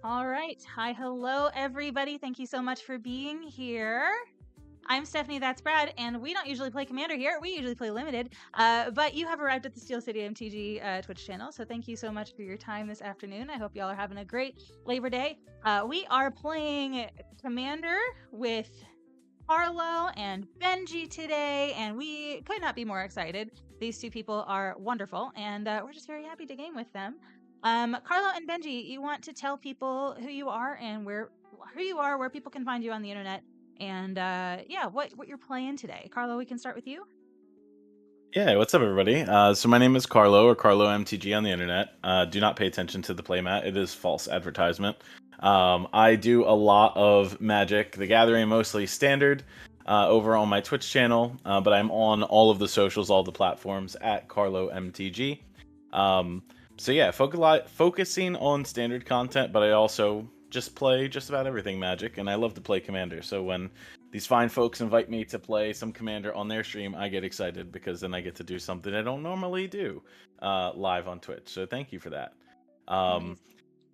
All right. Hi, hello, everybody. Thank you so much for being here. I'm Stephanie, that's Brad, and we don't usually play Commander here. We usually play Limited, but you have arrived at the SteelCityMTG Twitch channel, so thank you so much for your time this afternoon. I hope y'all are having a great Labor Day. We are playing Commander with Carlo and Benji today, and we could not be more excited. These two people are wonderful, and we're just very happy to game with them. Carlo and Benji, you want to tell people who you are and where people can find you on the internet, and yeah, what you're playing today. Carlo, we can start with you. Yeah, what's up, everybody? So my name is Carlo, or CarloMTG on the internet. Do not pay attention to the playmat; it is false advertisement. I do a lot of Magic: The Gathering, mostly Standard, over on my Twitch channel, but I'm on all of the socials, all the platforms at CarloMTG. So yeah, focusing on Standard content, but I also just play just about everything Magic, and I love to play Commander. So when these fine folks invite me to play some Commander on their stream, I get excited because then I get to do something I don't normally do live on Twitch. So thank you for that. Amazing.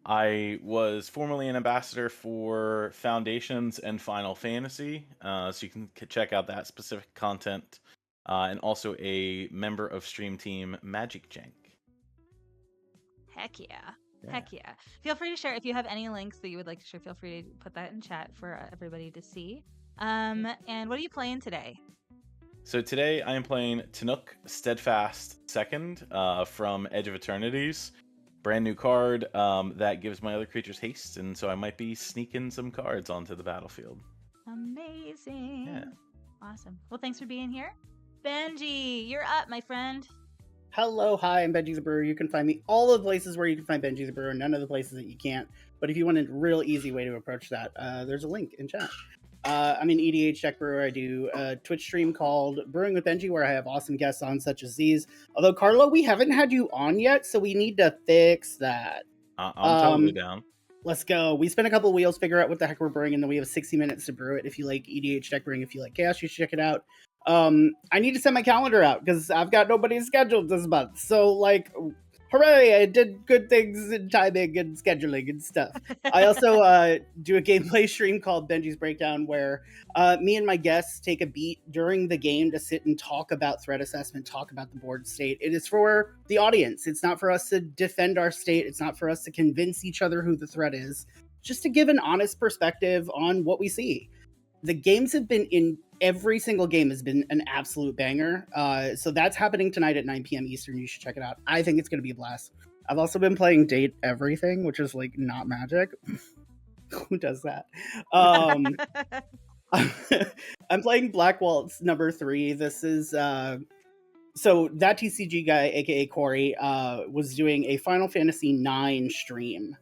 I was formerly an ambassador for Foundations and Final Fantasy, so you can check out that specific content, and also a member of Stream Team Magic Jank. Heck yeah. Heck yeah. Feel free to share if you have any links that you would like to share. Feel free to put that in chat for everybody to see. And what are you playing today? So today I am playing Tanook Steadfast Second from Edge of Eternities. Brand new card that gives my other creatures haste, and so I might be sneaking some cards onto the battlefield. Amazing. Yeah. Awesome. Well, thanks for being here. Benji, you're up, my friend. Hello, hi, I'm BenjiTheBrewer. You can find me all the places where you can find BenjiTheBrewer, none of the places that you can't. But if you want a real easy way to approach that, there's a link in chat. I'm an EDH deck brewer. I do a Twitch stream called Brewing with Benji, where I have awesome guests on, such as these. Although, Carlo, we haven't had you on yet, so we need to fix that. I'm totally down. Let's go. We spin a couple wheels, figure out what the heck we're brewing, and then we have 60 minutes to brew it. If you like EDH deck brewing, if you like Chaos, you should check it out. I need to send my calendar out because I've got nobody scheduled this month. So, like, hooray! I did good things in timing and scheduling and stuff. I also do a gameplay stream called Benji's Breakdown, where me and my guests take a beat during the game to sit and talk about threat assessment, talk about the board state. It is for the audience. It's not for us to defend our state. It's not for us to convince each other who the threat is. Just to give an honest perspective on what we see. The games have been in every single game has been an absolute banger. So that's happening tonight at 9 p.m. Eastern. You should check it out. I think it's going to be a blast. I've also been playing Date Everything, which is like not Magic. Who does that? I'm playing Black Waltz number 3. This is so that TCG guy, aka Corey, was doing a Final Fantasy IX stream.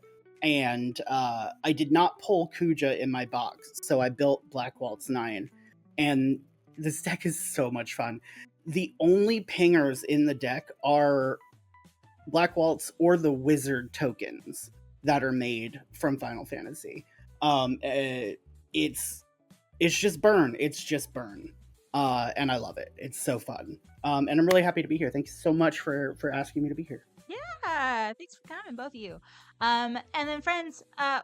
And I did not pull Kuja in my box, so I built Black Waltz 9. And this deck is so much fun. The only pingers in the deck are Black Waltz or the Wizard tokens that are made from Final Fantasy. It's just burn. It's just burn. And I love it. It's so fun. And I'm really happy to be here. Thank you so much for asking me to be here. Yeah, thanks for coming, both of you. And then friends, I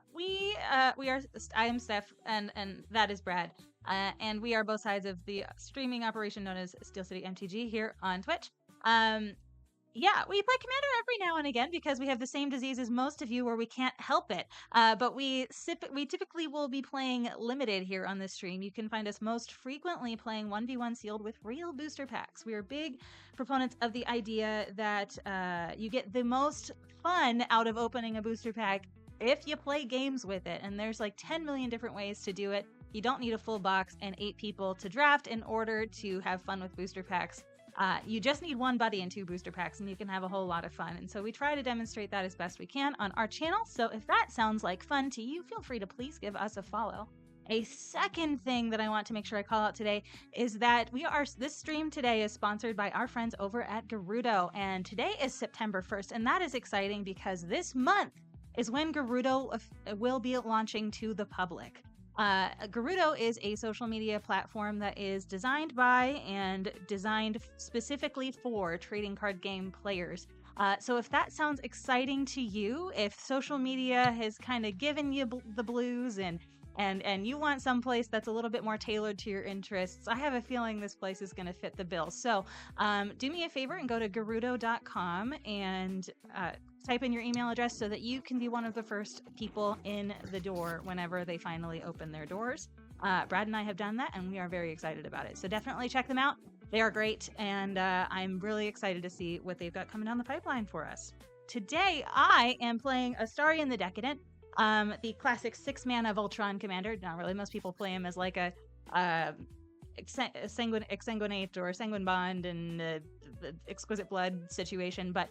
am Steph, and that is Brad. And we are both sides of the streaming operation known as SteelCityMTG here on Twitch. Yeah, we play Commander every now and again because we have the same disease as most of you where we can't help it. But we typically will be playing Limited here on this stream. You can find us most frequently playing 1v1 sealed with real booster packs. We are big proponents of the idea that you get the most fun out of opening a booster pack if you play games with it. And there's like 10 million different ways to do it. You don't need a full box and 8 people to draft in order to have fun with booster packs. You just need 1 buddy and 2 booster packs and you can have a whole lot of fun. And so we try to demonstrate that as best we can on our channel. So if that sounds like fun to you, feel free to please give us a follow. A second thing that I want to make sure I call out today is that this stream today is sponsored by our friends over at GIRUDO. And today is September 1st. And that is exciting because this month is when GIRUDO will be launching to the public. GIRUDO is a social media platform that is designed by and designed specifically for trading card game players. So if that sounds exciting to you, if social media has kind of given you the blues and you want someplace that's a little bit more tailored to your interests, I have a feeling this place is going to fit the bill. So do me a favor and go to GIRUDO.com and type in your email address so that you can be one of the first people in the door whenever they finally open their doors. Brad and I have done that, and we are very excited about it. So definitely check them out. They are great, and I'm really excited to see what they've got coming down the pipeline for us. Today, I am playing Astarion the Decadent, the classic 6-mana Voltron commander. Not really, most people play him as like a Exsanguinate or Sanguine Bond and Exquisite Blood situation, but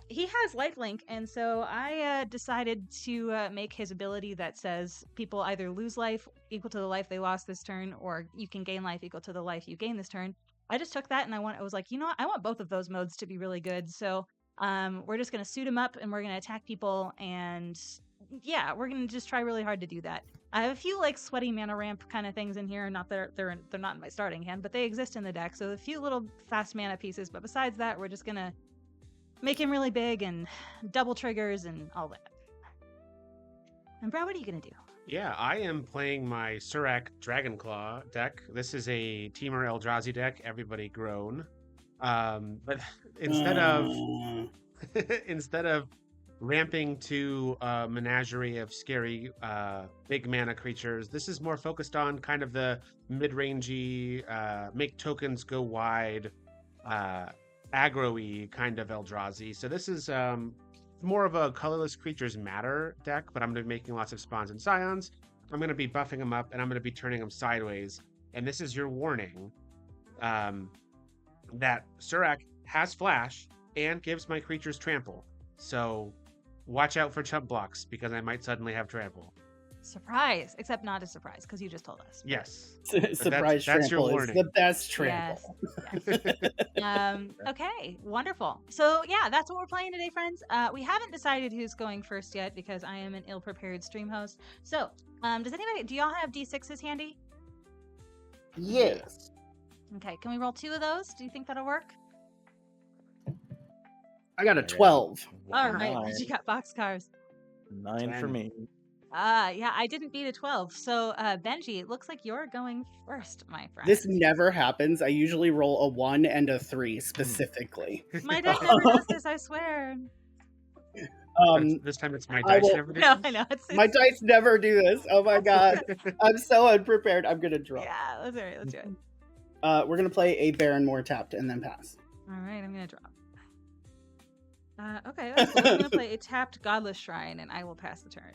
he has lifelink, and so I decided to make his ability that says people either lose life equal to the life they lost this turn, or you can gain life equal to the life you gain this turn. I just took that and I was like, you know what? I want both of those modes to be really good. So we're just going to suit them up and we're going to attack people. And yeah, we're going to just try really hard to do that. I have a few like sweaty mana ramp kind of things in here. Not that they're not in my starting hand, but they exist in the deck. So a few little fast mana pieces. But besides that, we're just going to make him really big and double triggers and all that. And Brad, what are you going to do? Yeah, I am playing my Surak Dragonclaw deck. This is a Temur Eldrazi deck. Everybody groan. But instead of ramping to a menagerie of scary big mana creatures, this is more focused on kind of the mid-rangey, make tokens go wide, aggro-y kind of Eldrazi. So this is more of a colorless creatures matter deck, but I'm going to be making lots of spawns and scions. I'm going to be buffing them up, and I'm going to be turning them sideways. And this is your warning that Surak has flash and gives my creatures trample. So watch out for chump blocks, because I might suddenly have trample. Surprise, except not a surprise because you just told us. Yes. Surprise that's your trample is warning. the best trample. Yes. Okay, wonderful. So yeah, that's what we're playing today, friends. We haven't decided who's going first yet because I am an ill-prepared stream host. So do y'all have D6s handy? Yes. Okay, can we roll 2 of those? Do you think that'll work? I got a 12. All right, you got boxcars. 9 for me. Yeah, I didn't beat a 12. So, Benji, it looks like you're going first, my friend. This never happens. I usually roll a 1 and a 3 specifically. My deck never does this, I swear. This time it's my dice never do. No, I know. My dice never do this. Oh my god. I'm so unprepared. I'm going to draw. Yeah, let's do it. We're going to play a Baron more tapped and then pass. All right, I'm going to drop. Okay, that's cool. I'm going to play a tapped Godless Shrine, and I will pass the turn.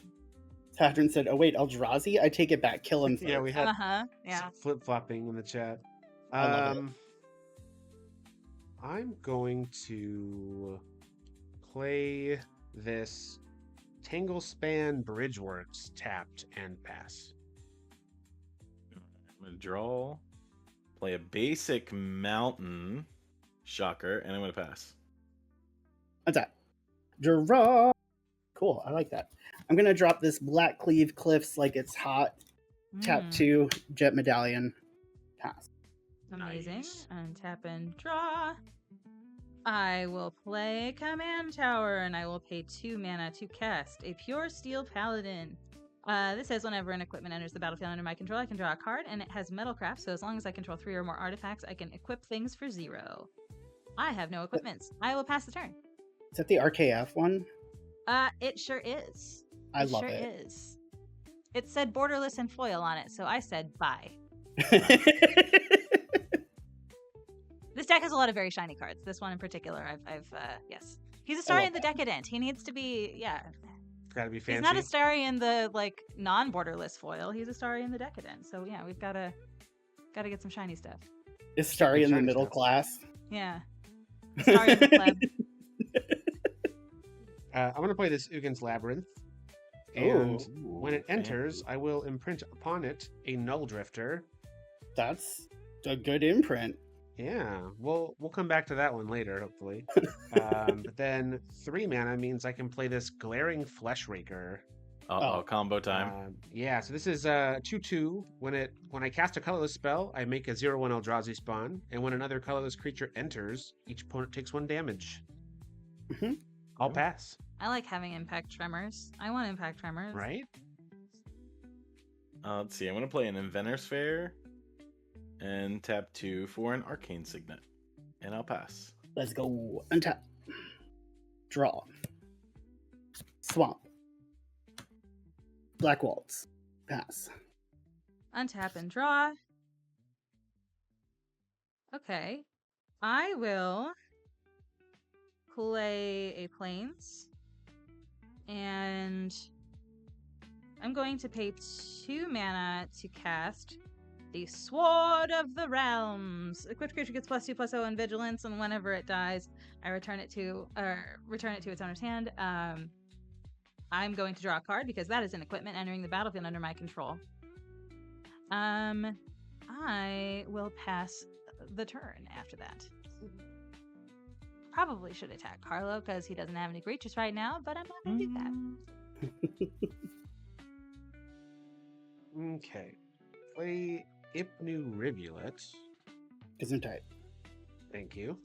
Tatrin said, oh wait, Eldrazi? I take it back. Kill him first. Yeah, we had yeah. flip-flopping in the chat. I love it. I'm going to play this Tanglespan Bridgeworks tapped and pass. I'm going to draw, play a basic mountain, shocker, and I'm going to pass. Attack. Draw. Cool, I like that. I'm going to drop this Black Cleave Cliffs like it's hot. Tap 2, Jet Medallion. Pass. Amazing. Nice. And tap and draw. I will play Command Tower, and I will pay 2 mana to cast a Pure Steel Paladin. This says whenever an equipment enters the battlefield under my control, I can draw a card, and it has Metalcraft, so as long as I control 3 or more artifacts, I can equip things for 0. I have no equipments. I will pass the turn. Is that the RKF one? It sure is. I love sure it. Is. It said borderless and foil on it, so I said bye. This deck has a lot of very shiny cards. This one in particular, yes. He's Astarion the Decadent. He needs to be, Gotta be fancy. He's not Astarion the like non-borderless foil. He's Astarion the Decadent. So yeah, we've gotta get some shiny stuff. Astarion the middle class. Yeah. Astarion the pleb. I'm going to play this Ugin's Labyrinth, and when it enters, I will imprint upon it a Null Drifter. That's a good imprint. Yeah, we'll come back to that one later, hopefully. But then 3 mana means I can play this Glaring Flesh Raker. Combo time. Yeah, so this is 2/2. When I cast a colorless spell, I make a 0/1 Eldrazi spawn, and when another colorless creature enters, each opponent takes 1 damage. I'll pass. I like having impact tremors. I want impact tremors. Right? Let's see. I'm gonna play an Inventor's Fair and tap 2 for an Arcane Signet, and I'll pass. Let's go. Untap. Draw. Swamp. Black Waltz. Pass. Untap and draw. Okay. I will play a Plains. And I'm going to pay 2 mana to cast the Sword of the Realms. Equipped creature gets +2/+0 in Vigilance, and whenever it dies, I return it to its owner's hand. I'm going to draw a card because that is an equipment entering the battlefield under my control. I will pass the turn after that. Probably should attack Carlo because he doesn't have any creatures right now, but I'm not going to do that. Okay. Play Ipnu Rivulet. Gesundheit. Thank you.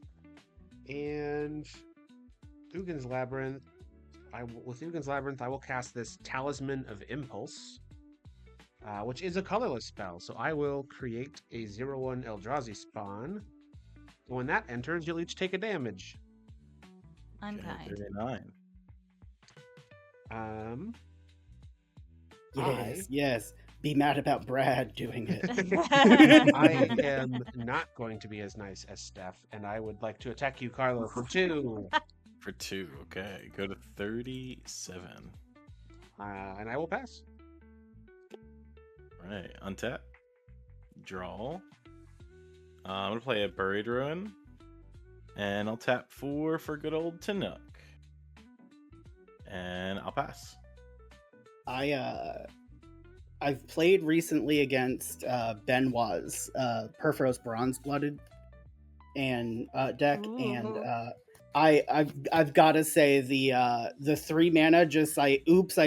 And Ugin's Labyrinth. With Ugin's Labyrinth, I will cast this Talisman of Impulse, which is a colorless spell. So I will create a 0/1 Eldrazi spawn. When that enters, you'll each take a damage. Unkind. 39. Yes. Be mad about Brad doing it. I am not going to be as nice as Steph, and I would like to attack you, Carlo, for 2. For 2, okay. Go to 37. And I will pass. Right, untap. Draw. I'm gonna play a Buried Ruin. And I'll tap 4 for good old Tanook. And I'll pass. I've played recently against Benoit's Perforos Bronze Blooded and deck, Ooh. and I've got to say the 3 mana just I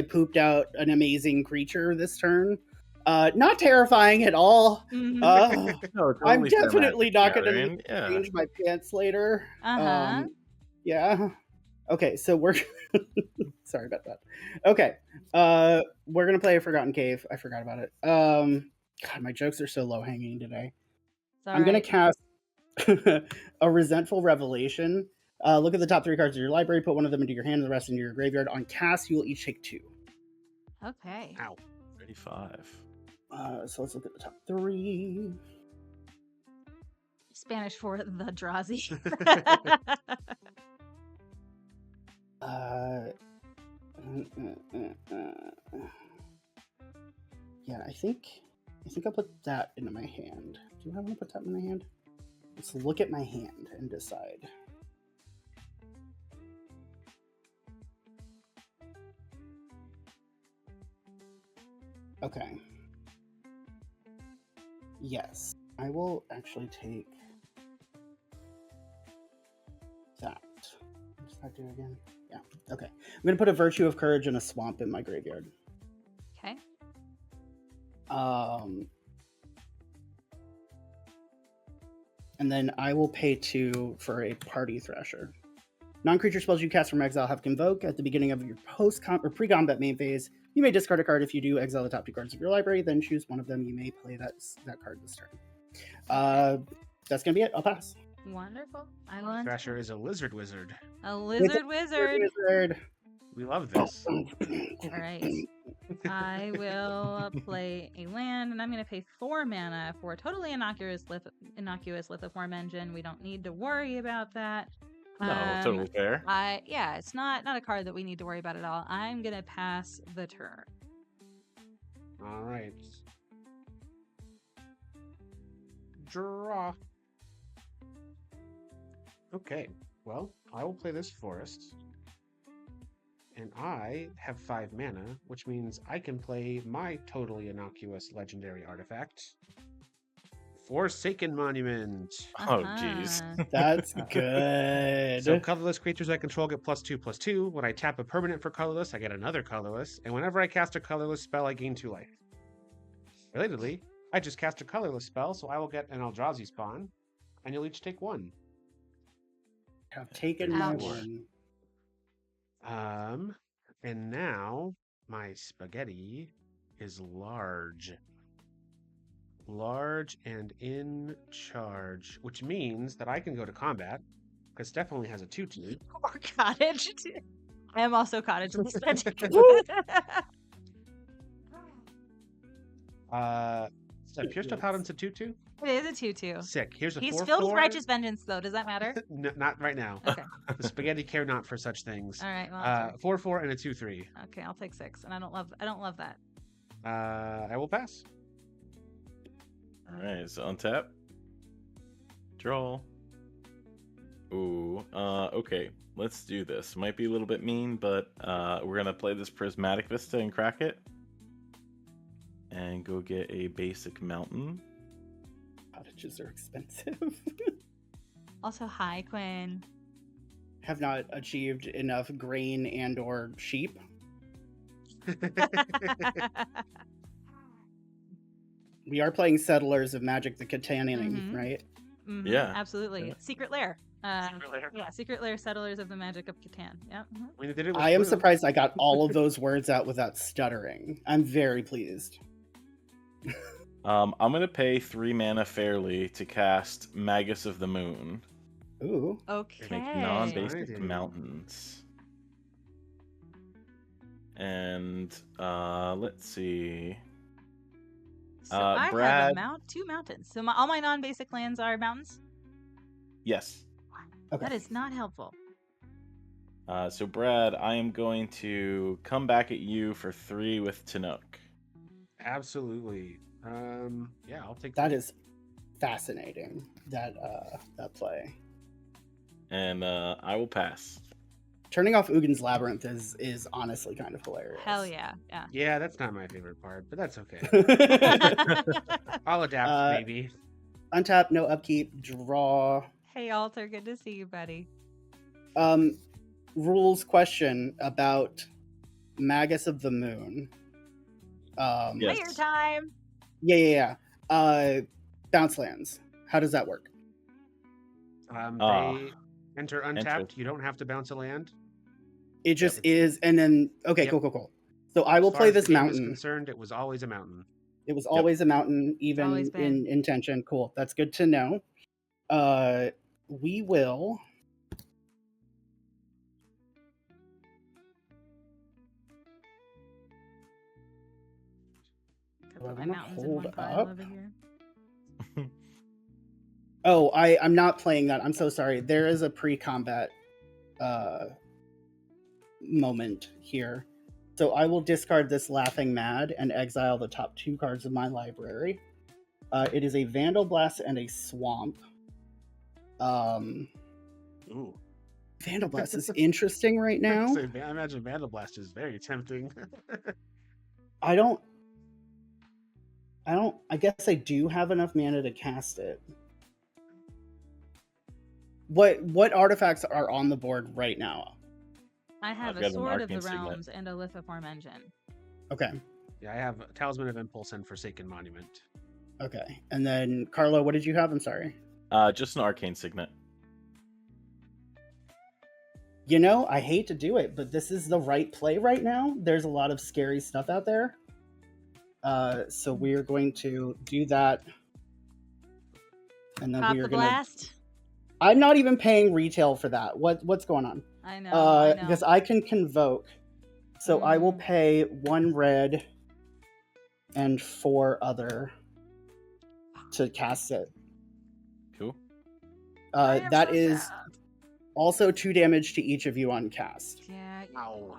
pooped out an amazing creature this turn. Not terrifying at all. Mhm. No, it's I'm only fair definitely Magic not going Gathering, to yeah. change my pants later. Uh-huh. Yeah. Okay, so we're sorry about that. Okay, we're gonna play a Forgotten Cave. I forgot about it. God, my jokes are so low hanging today. I'm gonna cast a Resentful Revelation. Look at the top 3 cards of your library. Put one of them into your hand, and the rest into your graveyard. On cast, you will each take 2. Okay. Ow. 35. So let's look at the top 3. Spanish for the Drazi. Yeah, I think I'll put that into my hand. Do I want to put that in my hand? Let's look at my hand and decide. Okay. Yes, I will actually take that. What does that do again? Yeah, okay. I'm going to put a Virtue of Courage and a Swamp in my graveyard. Okay. And then I will pay 2 for a Party Thrasher. Non-creature spells you cast from exile have Convoke. At the beginning of your pre-combat main phase, you may discard a card. If you do, exile the top 2 cards of your library, then choose one of them. You may play that card this turn. That's going to be it. I'll pass. Wonderful. I will. Thrasher is a lizard wizard. A lizard wizard. Wizard. We love this. All right. I will play a land, and I'm going to pay 4 mana for a totally innocuous Lithoform engine. We don't need to worry about that. No, totally fair. It's not a card that we need to worry about at all. I'm going to pass the turn. All right. Draw. Okay, well, I will play this forest. And I have 5 mana, which means I can play my totally innocuous legendary artifact, Forsaken Monument. Oh, jeez. That's good. So colorless creatures I control get +2/+2. When I tap a permanent for colorless, I get another colorless. And whenever I cast a colorless spell, I gain 2 life. Relatedly, I just cast a colorless spell, so I will get an Eldrazi spawn, and you'll each take 1. Have taken my Ouch. 1. And now my spaghetti is large. Large and in charge, which means that I can go to combat because Steph only has a 2-2. Or cottage. I am also cottage instead. Steph, here's the Paladin's a 2-2. It is a 2-2. Sick. Here's a 4-4. He's filled with righteous vengeance, though. Does that matter? Not right now. Okay. The spaghetti care not for such things. All right. Well, 4-4 and a 2-3. okay, I'll take 6, and I don't love that. I will pass. All right, so untap. Draw. Ooh, okay. Let's do this. Might be a little bit mean, but we're gonna play this Prismatic Vista and crack it. And go get a basic mountain. Cottages are expensive. Also, hi, Quinn. Have not achieved enough grain and or sheep. We are playing Settlers of Magic the Catan, right? Mhm, Yeah. absolutely. Yeah. Secret Lair. Secret Lair. Yeah, Secret Lair Settlers of the Magic of Catan. Yeah. mhm. When they did it with I am blue, surprised I got all of those words out without stuttering. I'm very pleased. I'm gonna pay 3 mana fairly to cast Magus of the Moon. Ooh. Okay. Make non-basic Exciting. mountains. And let's see. So I Brad- have 2 mountains. So all my non-basic lands are mountains. Yes. Okay. That is not helpful. So Brad, I am going to come back at you for 3 with Tanook. Absolutely. Yeah, I'll take That is fascinating. That play. And I will pass. Turning off Ugin's Labyrinth is honestly kind of hilarious. Hell yeah. Yeah. Yeah, that's not my favorite part, but that's okay. I'll adapt, maybe. Untap, no upkeep, draw. Hey, Alter, good to see you, buddy. Rules question about Magus of the Moon. Yes. Player time. Yeah. Bounce lands. How does that work? They enter untapped. Enter. You don't have to bounce a land. It just is, and then okay, Yep. cool. So I will As far play as the this game is mountain. concerned, it was always a mountain. It was always a mountain, even always been. in intention. Cool. That's good to know. We will. Put my wanna mountains in hold one pile up? over here. Oh, I'm not playing that. I'm so sorry. There is a pre-combat moment here. So I will discard this Laughing Mad and exile the top 2 cards of my library. It is a Vandal Blast and a Swamp. Ooh. Vandal Blast is interesting right now. So, I imagine Vandal Blast is very tempting. I guess I do have enough mana to cast it. What artifacts are on the board right now? I have I've a got an Sword of the Arcane Signet. Realms and a Lithoform Engine. Okay. Yeah, I have Talisman of Impulse and Forsaken Monument. Okay. And then Carlo, what did you have? I'm sorry. Just an Arcane Signet. You know, I hate to do it, but this is the right play right now. There's a lot of scary stuff out there. So we are going to do that. And then Pop we are the going to... blast. I'm not even paying retail for that. What's going on? I know. Because I can convoke. So I will pay 1 red and 4 other to cast it. Cool. I am That so is sad. also 2 damage to each of you on cast. Yeah. Ow.